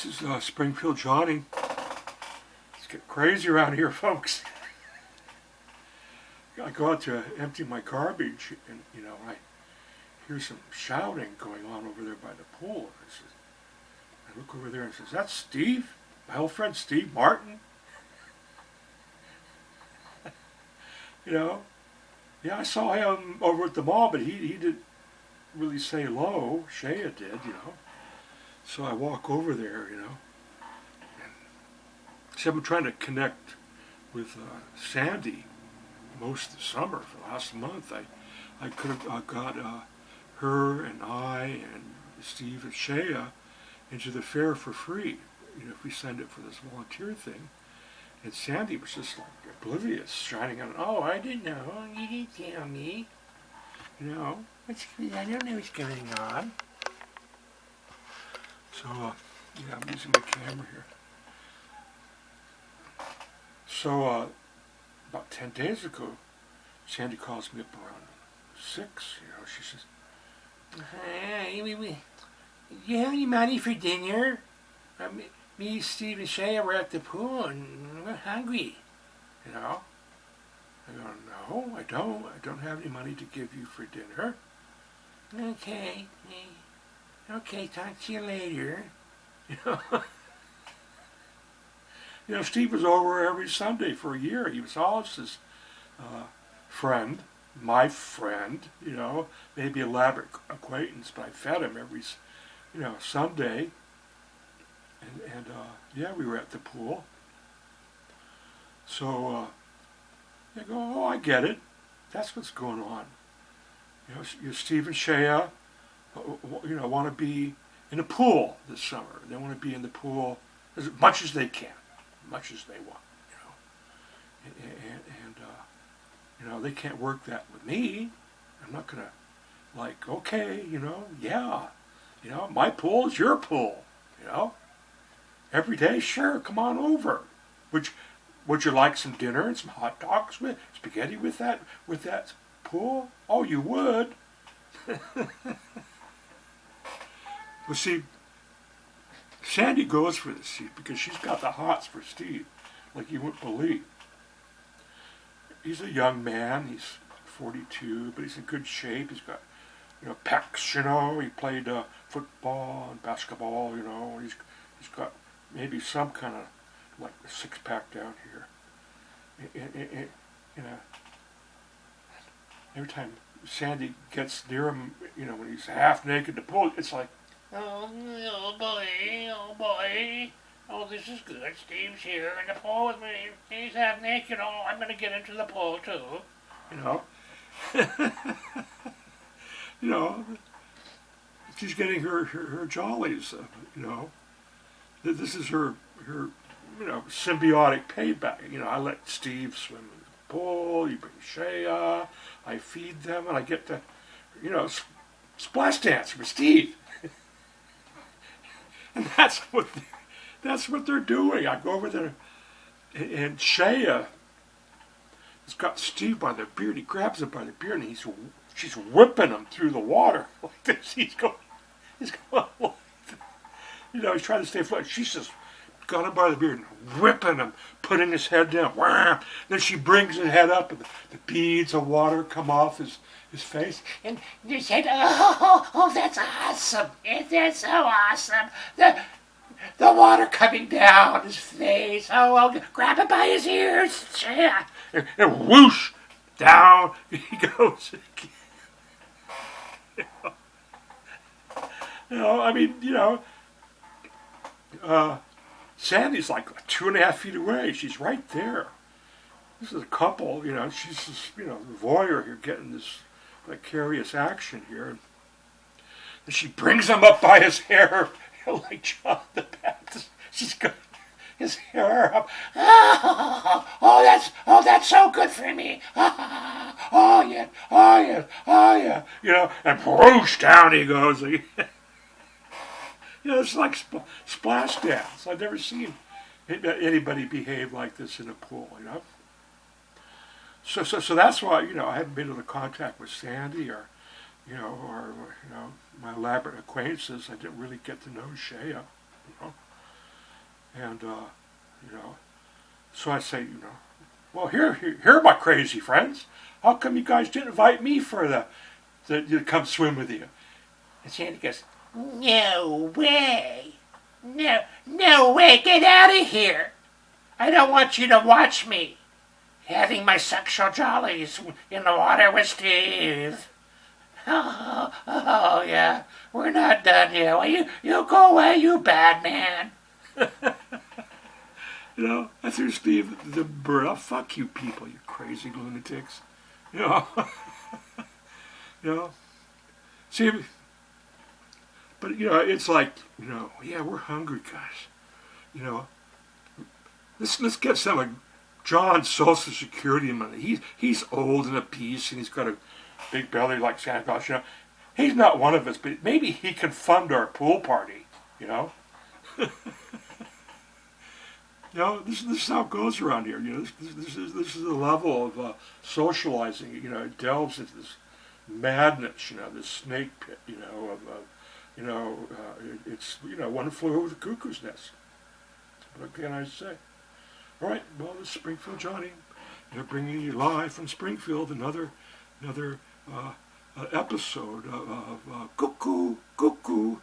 This is Springfield Johnny. It's getting crazy around here, folks. I go out to empty my garbage, and I hear some shouting going on over there by the pool. I look over there and says, "That's Steve, my old friend Steve Martin." Yeah, I saw him over at the mall, but he didn't really say hello. Shea did, So I walk over there, and see, I've been trying to connect with Sandy most of the summer. For the last month, I could have got her and I and Steve and Shea into the fair for free, if we send it for this volunteer thing. And Sandy was just like oblivious, shining on, "Oh, I didn't know. You didn't tell me. I don't know what's going on." So, I'm using the camera here. So, about 10 days ago, Sandy calls me up around 6. She says, "Hey, you have any money for dinner? Me, Steve, and Shea were at the pool, and we're hungry." I go, "No, I don't. I don't have any money to give you for dinner." "Okay, talk to you later." Steve was over every Sunday for a year. He was Alice's friend, my friend, maybe elaborate acquaintance, but I fed him every, Sunday. And yeah, we were at the pool. So I go, "Oh, I get it. That's what's going on. Steve and Shea, want to be in the pool this summer. They want to be in the pool as much as they can, as much as they want, and they can't work that with me. I'm not gonna okay, yeah, my pool is your pool, every day. Sure, come on over. Would you like some dinner and some hot dogs with spaghetti with that pool? Oh, you would." Well, see, Sandy goes for this because she's got the hots for Steve, like you wouldn't believe. He's a young man. He's 42, but he's in good shape. He's got, pecs. He played football and basketball. He's got maybe some kind of a 6-pack down here. Every time Sandy gets near him, when he's half naked in the pool, it's like, "Oh boy, oh, this is good. Steve's here in the pool with me. He's half naked. Oh, I'm going to get into the pool too." She's getting her jollies, This is her symbiotic payback. I let Steve swim in the pool, you bring Shea, I feed them, and I get to, splash dance with Steve. And that's what they're doing. I go over there, and Shea has got Steve by the beard. He grabs him by the beard, and she's whipping him through the water like this. He's going he's trying to stay afloat. She's just got him by the beard and whipping him, putting his head down. Wham! Then she brings his head up, and the beads of water come off his face. And he said, "Oh, that's awesome. That's so awesome. The water coming down his face. Oh, I'll grab him by his ears. Yeah." And whoosh, down he goes. Sandy's like 2.5 feet away. She's right there. This is a couple, she's just, voyeur here, getting this vicarious action here. And she brings him up by his hair, like John the Baptist. She's got his hair up. Oh, that's so good for me. Oh yeah. And whoosh, down he goes. It's like splash dance. I've never seen anybody behave like this in a pool, So that's why, I haven't been in contact with Sandy or my elaborate acquaintances. I didn't really get to know Shea, And, you know, so I say, you know, well, here are my crazy friends. How come you guys didn't invite me for to come swim with you? And Sandy goes, no way. No way. Get out of here. I don't want you to watch me having my sexual jollies in the water with Steve. Oh yeah, we're not done yet. Well, you go away, you bad man. You know, I threw Steve the bird. Oh, fuck you people, you crazy lunatics. You know, you know. See, but you know, it's like, you know, yeah, we're hungry, guys. You know, let's get some of John's Social Security money. He's old and a piece, and he's got a big belly like Santa Claus. You know, he's not one of us, but maybe he can fund our pool party. You know. You know, this is how it goes around here. You know, this is the level of socializing. You know, it delves into this madness. You know, this snake pit. You know, it's one flew over the cuckoo's nest. What can I say? All right, well, this is Springfield Johnny. They're bringing you live from Springfield another episode of Cuckoo.